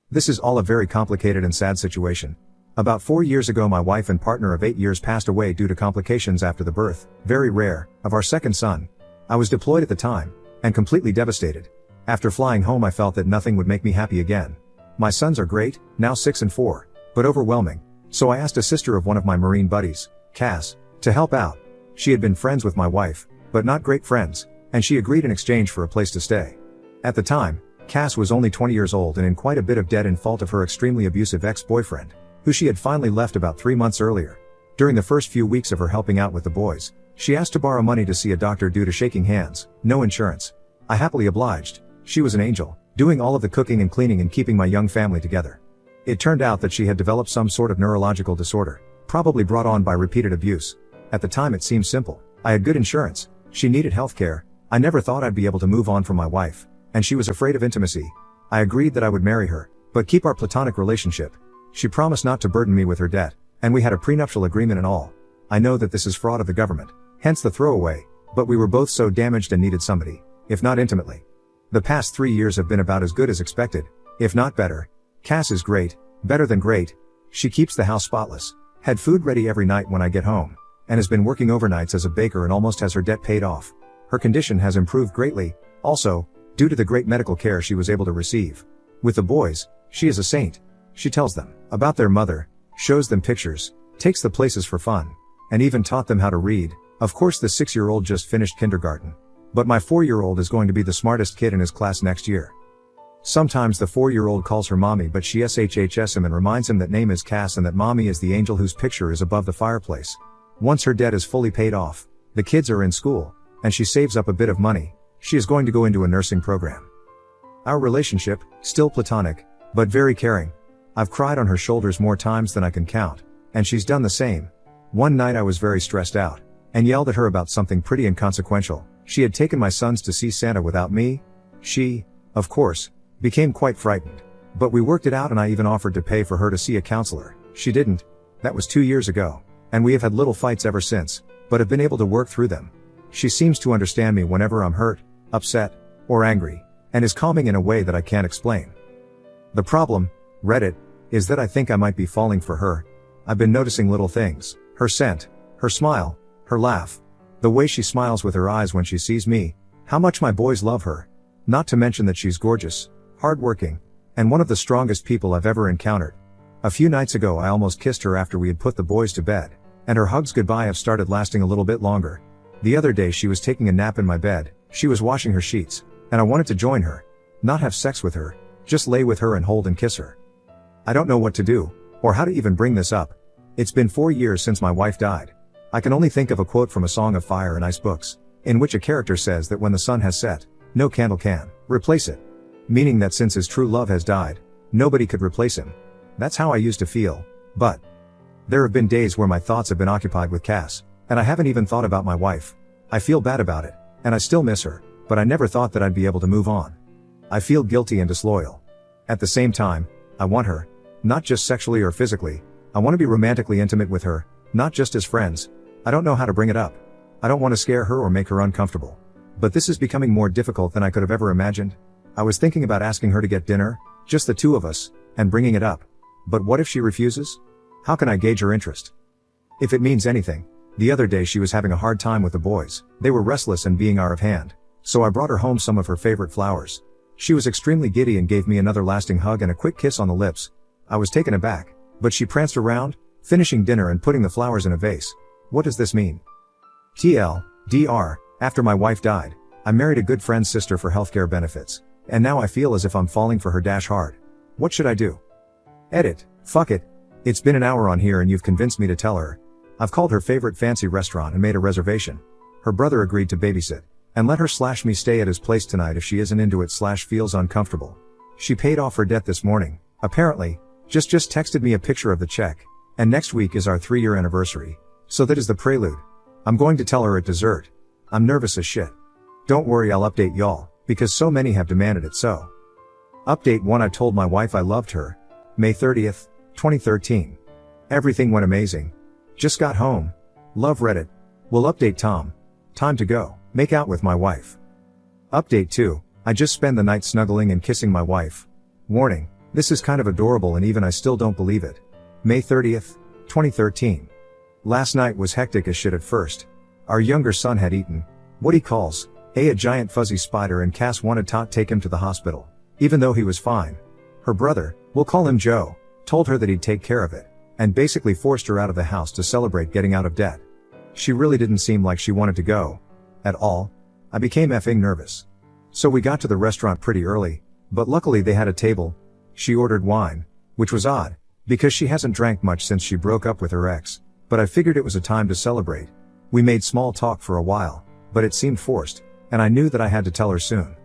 This is all a very complicated and sad situation. About 4 years ago my wife and partner of 8 years passed away due to complications after the birth, very rare, of our second son. I was deployed at the time, and completely devastated. After flying home I felt that nothing would make me happy again. My sons are great, now 6 and 4, but overwhelming. So I asked a sister of one of my Marine buddies, Cass, to help out. She had been friends with my wife, but not great friends, and she agreed in exchange for a place to stay. At the time, Cass was only 20 years old and in quite a bit of debt in fault of her extremely abusive ex-boyfriend, who she had finally left about 3 months earlier. During the first few weeks of her helping out with the boys, she asked to borrow money to see a doctor due to shaking hands, no insurance. I happily obliged. She was an angel, doing all of the cooking and cleaning and keeping my young family together. It turned out that she had developed some sort of neurological disorder, probably brought on by repeated abuse. At the time it seemed simple. I had good insurance. She needed healthcare. I never thought I'd be able to move on from my wife, and she was afraid of intimacy. I agreed that I would marry her, but keep our platonic relationship. She promised not to burden me with her debt, and we had a prenuptial agreement and all. I know that this is fraud of the government, hence the throwaway, but we were both so damaged and needed somebody, if not intimately. The past 3 years have been about as good as expected, if not better. Cass is great, better than great. She keeps the house spotless, had food ready every night when I get home, and has been working overnights as a baker and almost has her debt paid off. Her condition has improved greatly, also, due to the great medical care she was able to receive. With the boys, she is a saint. She tells them about their mother, shows them pictures, takes the places for fun, and even taught them how to read. Of course the 6-year-old just finished kindergarten. But my 4-year-old is going to be the smartest kid in his class next year. Sometimes the 4-year-old calls her mommy but she SHHs him and reminds him that name is Cass and that mommy is the angel whose picture is above the fireplace. Once her debt is fully paid off, the kids are in school, and she saves up a bit of money, she is going to go into a nursing program. Our relationship, still platonic, but very caring. I've cried on her shoulders more times than I can count, and she's done the same. One night I was very stressed out, and yelled at her about something pretty inconsequential. She had taken my sons to see Santa without me. She, of course, became quite frightened. But we worked it out and I even offered to pay for her to see a counselor. She didn't. That was 2 years ago. And we have had little fights ever since, but have been able to work through them. She seems to understand me whenever I'm hurt, upset, or angry, and is calming in a way that I can't explain. The problem, Reddit, is that I think I might be falling for her. I've been noticing little things, her scent, her smile, her laugh, the way she smiles with her eyes when she sees me, how much my boys love her. Not to mention that she's gorgeous, hardworking, and one of the strongest people I've ever encountered. A few nights ago I almost kissed her after we had put the boys to bed, and her hugs goodbye have started lasting a little bit longer. The other day she was taking a nap in my bed, she was washing her sheets, and I wanted to join her. Not have sex with her, just lay with her and hold and kiss her. I don't know what to do, or how to even bring this up. It's been 4 years since my wife died. I can only think of a quote from A Song of Fire and Ice books, in which a character says that when the sun has set, no candle can replace it. Meaning that since his true love has died, nobody could replace him. That's how I used to feel, but there have been days where my thoughts have been occupied with Cass, and I haven't even thought about my wife. I feel bad about it, and I still miss her, but I never thought that I'd be able to move on. I feel guilty and disloyal. At the same time, I want her, not just sexually or physically. I want to be romantically intimate with her, not just as friends. I don't know how to bring it up. I don't want to scare her or make her uncomfortable. But this is becoming more difficult than I could have ever imagined. I was thinking about asking her to get dinner, just the two of us, and bringing it up. But what if she refuses? How can I gauge her interest? If it means anything, the other day she was having a hard time with the boys. They were restless and being out of hand. So I brought her home some of her favorite flowers. She was extremely giddy and gave me another lasting hug and a quick kiss on the lips. I was taken aback, but she pranced around, finishing dinner and putting the flowers in a vase. What does this mean? TLDR, after my wife died, I married a good friend's sister for healthcare benefits. And now I feel as if I'm falling for her hard. What should I do? Edit. Fuck it. It's been an hour on here and you've convinced me to tell her. I've called her favorite fancy restaurant and made a reservation. Her brother agreed to babysit, and let her/me stay at his place tonight if she isn't into it/feels uncomfortable. She paid off her debt this morning, apparently, just texted me a picture of the check, and next week is our 3-year anniversary. So that is the prelude. I'm going to tell her at dessert. I'm nervous as shit. Don't worry, I'll update y'all, because so many have demanded it so. Update 1. I told my wife I loved her. May 30th, 2013. Everything went amazing. Just got home. Love Reddit. Will update Tom. Time to go. Make out with my wife. Update 2. I just spent the night snuggling and kissing my wife. Warning. This is kind of adorable and even I still don't believe it. May 30th, 2013. Last night was hectic as shit at first. Our younger son had eaten what he calls a giant fuzzy spider and Cass wanted to take him to the hospital, even though he was fine. Her brother, we'll call him Joe, told her that he'd take care of it, and basically forced her out of the house to celebrate getting out of debt. She really didn't seem like she wanted to go at all. I became effing nervous. So we got to the restaurant pretty early, but luckily they had a table. She ordered wine, which was odd, because she hasn't drank much since she broke up with her ex, but I figured it was a time to celebrate. We made small talk for a while, but it seemed forced, and I knew that I had to tell her soon.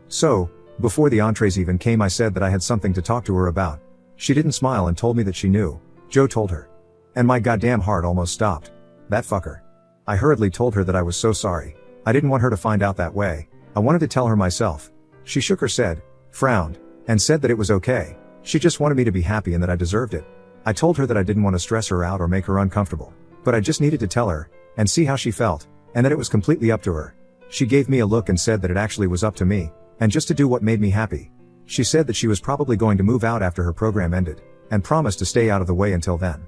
So, before the entrees even came I said that I had something to talk to her about. She didn't smile and told me that she knew. Joe told her. And my goddamn heart almost stopped. That fucker. I hurriedly told her that I was so sorry. I didn't want her to find out that way. I wanted to tell her myself. She shook her head, frowned, and said that it was okay. She just wanted me to be happy and that I deserved it. I told her that I didn't want to stress her out or make her uncomfortable, but I just needed to tell her, and see how she felt, and that it was completely up to her. She gave me a look and said that it actually was up to me, and just to do what made me happy. She said that she was probably going to move out after her program ended, and promised to stay out of the way until then.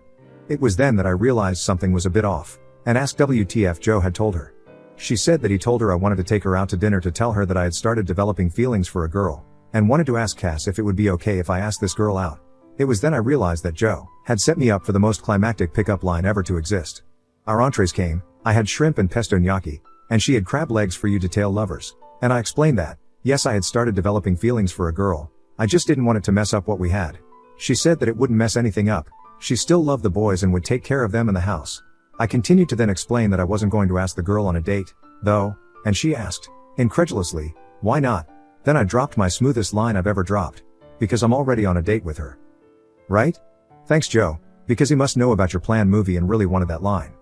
It was then that I realized something was a bit off, and asked WTF Joe had told her. She said that he told her I wanted to take her out to dinner to tell her that I had started developing feelings for a girl, and wanted to ask Cass if it would be okay if I asked this girl out. It was then I realized that Joe had set me up for the most climactic pickup line ever to exist. Our entrees came, I had shrimp and pesto gnocchi, and she had crab legs for you detail lovers, and I explained that, yes I had started developing feelings for a girl, I just didn't want it to mess up what we had. She said that it wouldn't mess anything up, she still loved the boys and would take care of them in the house. I continued to then explain that I wasn't going to ask the girl on a date, though, and she asked, incredulously, why not? Then I dropped my smoothest line I've ever dropped. Because I'm already on a date with her. Right? Thanks Joe, because he must know about your planned movie and really wanted that line.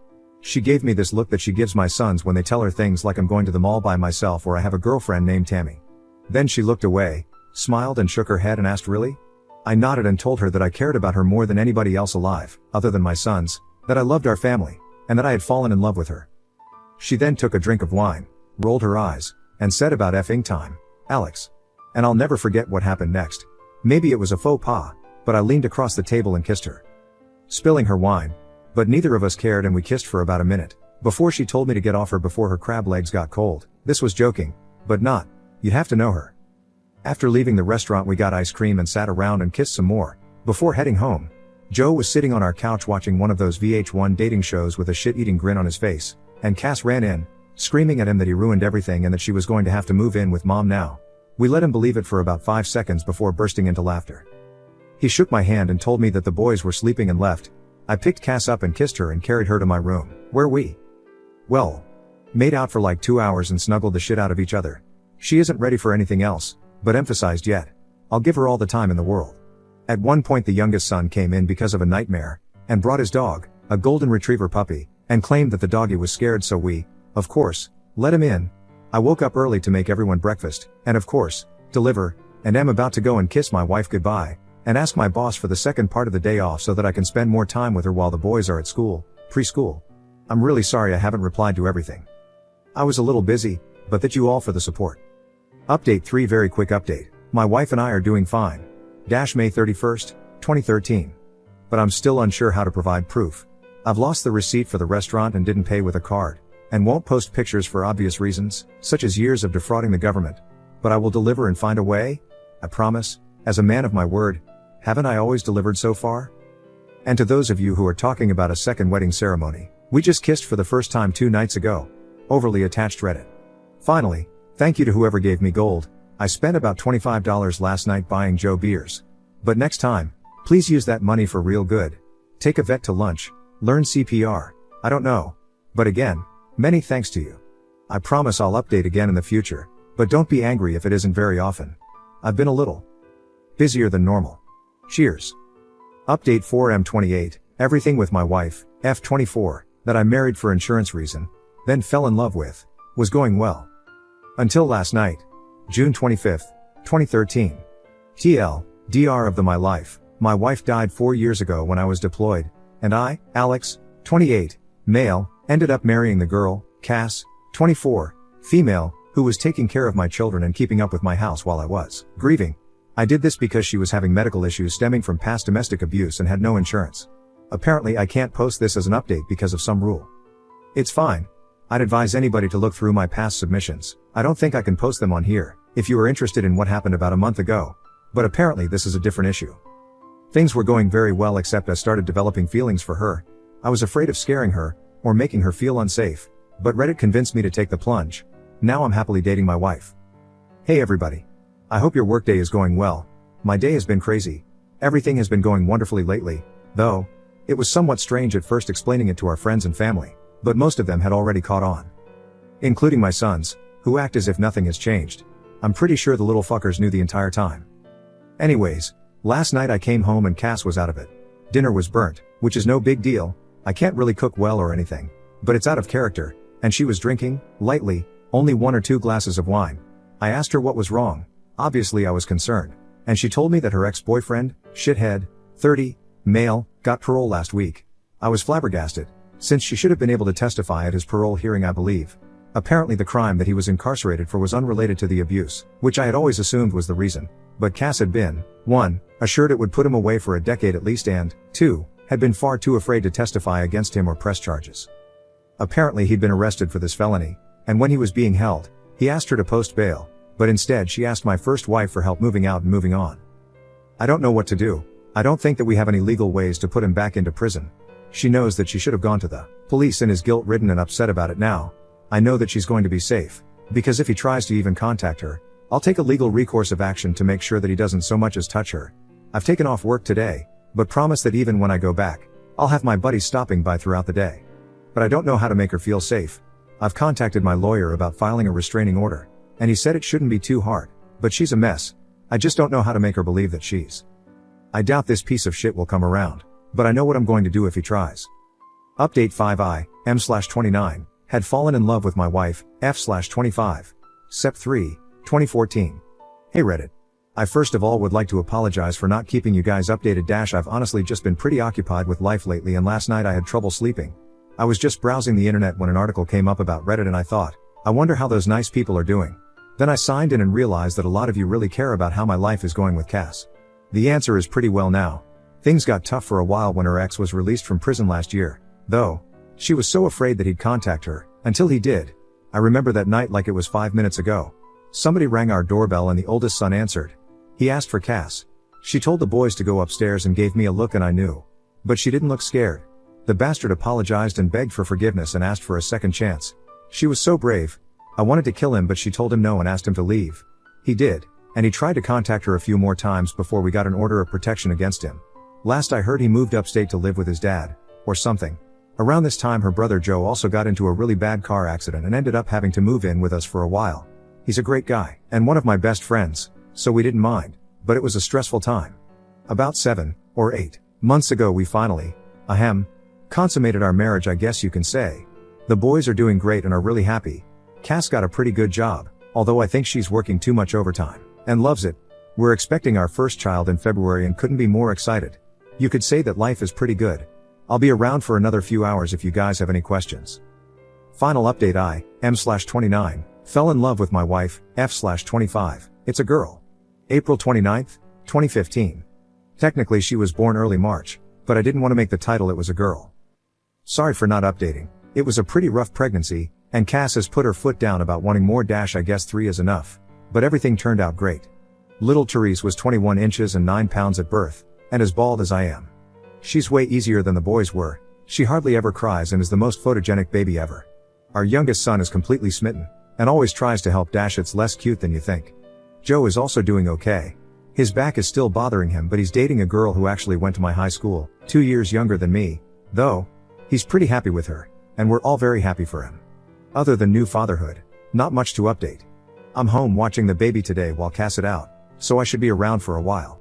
She gave me this look that she gives my sons when they tell her things like I'm going to the mall by myself or I have a girlfriend named Tammy. Then she looked away, smiled and shook her head and asked really? I nodded and told her that I cared about her more than anybody else alive, other than my sons, that I loved our family, and that I had fallen in love with her. She then took a drink of wine, rolled her eyes, and said about effing time, Alex. And I'll never forget what happened next. Maybe it was a faux pas, but I leaned across the table and kissed her. Spilling her wine. But neither of us cared and we kissed for about a minute, before she told me to get off her before her crab legs got cold. This was joking, but not. You'd have to know her. After leaving the restaurant we got ice cream and sat around and kissed some more, before heading home. Joe was sitting on our couch watching one of those VH1 dating shows with a shit-eating grin on his face, and Cass ran in, screaming at him that he ruined everything and that she was going to have to move in with mom now. We let him believe it for about 5 seconds before bursting into laughter. He shook my hand and told me that the boys were sleeping and left. I picked Cass up and kissed her and carried her to my room, where we, well, made out for like 2 hours and snuggled the shit out of each other. She isn't ready for anything else, but emphasized yet. I'll give her all the time in the world. At one point the youngest son came in because of a nightmare, and brought his dog, a golden retriever puppy, and claimed that the doggy was scared so we, of course, let him in. I woke up early to make everyone breakfast, and of course, deliver, and am about to go and kiss my wife goodbye, and ask my boss for the second part of the day off so that I can spend more time with her while the boys are at school, preschool. I'm really sorry I haven't replied to everything. I was a little busy, but thank you all for the support. Update 3 Very quick update. My wife and I are doing fine. May 31st, 2013. But I'm still unsure how to provide proof. I've lost the receipt for the restaurant and didn't pay with a card, and won't post pictures for obvious reasons, such as years of defrauding the government. But I will deliver and find a way. I promise, as a man of my word. Haven't I always delivered so far? And to those of you who are talking about a second wedding ceremony, we just kissed for the first time 2 nights ago. Overly attached Reddit. Finally, thank you to whoever gave me gold. I spent about $25 last night buying Joe beers. But next time, please use that money for real good. Take a vet to lunch, learn CPR, I don't know. But again, many thanks to you. I promise I'll update again in the future, but don't be angry if it isn't very often. I've been a little busier than normal. Cheers. Update 4M28, everything with my wife, F24, that I married for insurance reason, then fell in love with, was going well. Until last night, June 25th, 2013. TL, DR of my life, my wife died 4 years ago when I was deployed, and I, Alex, 28, male, ended up marrying the girl, Cass, 24, female, who was taking care of my children and keeping up with my house while I was grieving. I did this because she was having medical issues stemming from past domestic abuse and had no insurance. Apparently I can't post this as an update because of some rule. It's fine. I'd advise anybody to look through my past submissions. I don't think I can post them on here, if you are interested in what happened about a month ago. But apparently this is a different issue. Things were going very well except I started developing feelings for her. I was afraid of scaring her, or making her feel unsafe, but Reddit convinced me to take the plunge. Now I'm happily dating my wife. Hey everybody. I hope your workday is going well. My day has been crazy. Everything has been going wonderfully lately, though. It was somewhat strange at first explaining it to our friends and family, but most of them had already caught on. Including my sons, who act as if nothing has changed. I'm pretty sure the little fuckers knew the entire time. Anyways, last night I came home and Cass was out of it. Dinner was burnt, which is no big deal. I can't really cook well or anything, but it's out of character, and she was drinking, lightly, only 1 or 2 glasses of wine. I asked her what was wrong. Obviously I was concerned, and she told me that her ex-boyfriend, shithead, 30, male, got parole last week. I was flabbergasted, since she should have been able to testify at his parole hearing I believe. Apparently the crime that he was incarcerated for was unrelated to the abuse, which I had always assumed was the reason, but Cass had been, 1, assured it would put him away for a decade at least and, 2, had been far too afraid to testify against him or press charges. Apparently he'd been arrested for this felony, and when he was being held, he asked her to post bail, but instead she asked my first wife for help moving out and moving on. I don't know what to do. I don't think that we have any legal ways to put him back into prison. She knows that she should have gone to the police and is guilt-ridden and upset about it now. I know that she's going to be safe, because if he tries to even contact her, I'll take a legal recourse of action to make sure that he doesn't so much as touch her. I've taken off work today, but promise that even when I go back, I'll have my buddies stopping by throughout the day. But I don't know how to make her feel safe. I've contacted my lawyer about filing a restraining order, and he said it shouldn't be too hard, but she's a mess. I just don't know how to make her believe that she's. I doubt this piece of shit will come around, but I know what I'm going to do if he tries. Update 5I, M/29, had fallen in love with my wife, F/25. Sep 3, 2014. Hey Reddit. I first of all would like to apologize for not keeping you guys updated. I've honestly just been pretty occupied with life lately and last night I had trouble sleeping. I was just browsing the internet when an article came up about Reddit and I thought, I wonder how those nice people are doing. Then I signed in and realized that a lot of you really care about how my life is going with Cass. The answer is pretty well now. Things got tough for a while when her ex was released from prison last year, though. She was so afraid that he'd contact her, until he did. I remember that night like it was 5 minutes ago. Somebody rang our doorbell and the oldest son answered. He asked for Cass. She told the boys to go upstairs and gave me a look and I knew. But she didn't look scared. The bastard apologized and begged for forgiveness and asked for a second chance. She was so brave. I wanted to kill him but she told him no and asked him to leave. He did, and he tried to contact her a few more times before we got an order of protection against him. Last I heard he moved upstate to live with his dad, or something. Around this time her brother Joe also got into a really bad car accident and ended up having to move in with us for a while. He's a great guy, and one of my best friends, so we didn't mind, but it was a stressful time. About 7 or 8 months ago we finally, consummated our marriage I guess you can say. The boys are doing great and are really happy. Cass got a pretty good job, although I think she's working too much overtime, and loves it. We're expecting our first child in February and couldn't be more excited. You could say that life is pretty good. I'll be around for another few hours if you guys have any questions. Final update I, M/29, fell in love with my wife, F/25, it's a girl. April 29th, 2015. Technically she was born early March, but I didn't want to make the title it was a girl. Sorry for not updating. It was a pretty rough pregnancy, and Cass has put her foot down about wanting more. I guess 3 is enough. But everything turned out great. Little Therese was 21 inches and 9 pounds at birth, and as bald as I am. She's way easier than the boys were. She hardly ever cries and is the most photogenic baby ever. Our youngest son is completely smitten, and always tries to help. It's less cute than you think. Joe is also doing okay. His back is still bothering him but he's dating a girl who actually went to my high school, 2 years younger than me, though. He's pretty happy with her, and we're all very happy for him. Other than new fatherhood, not much to update. I'm home watching the baby today while Cass is out, so I should be around for a while.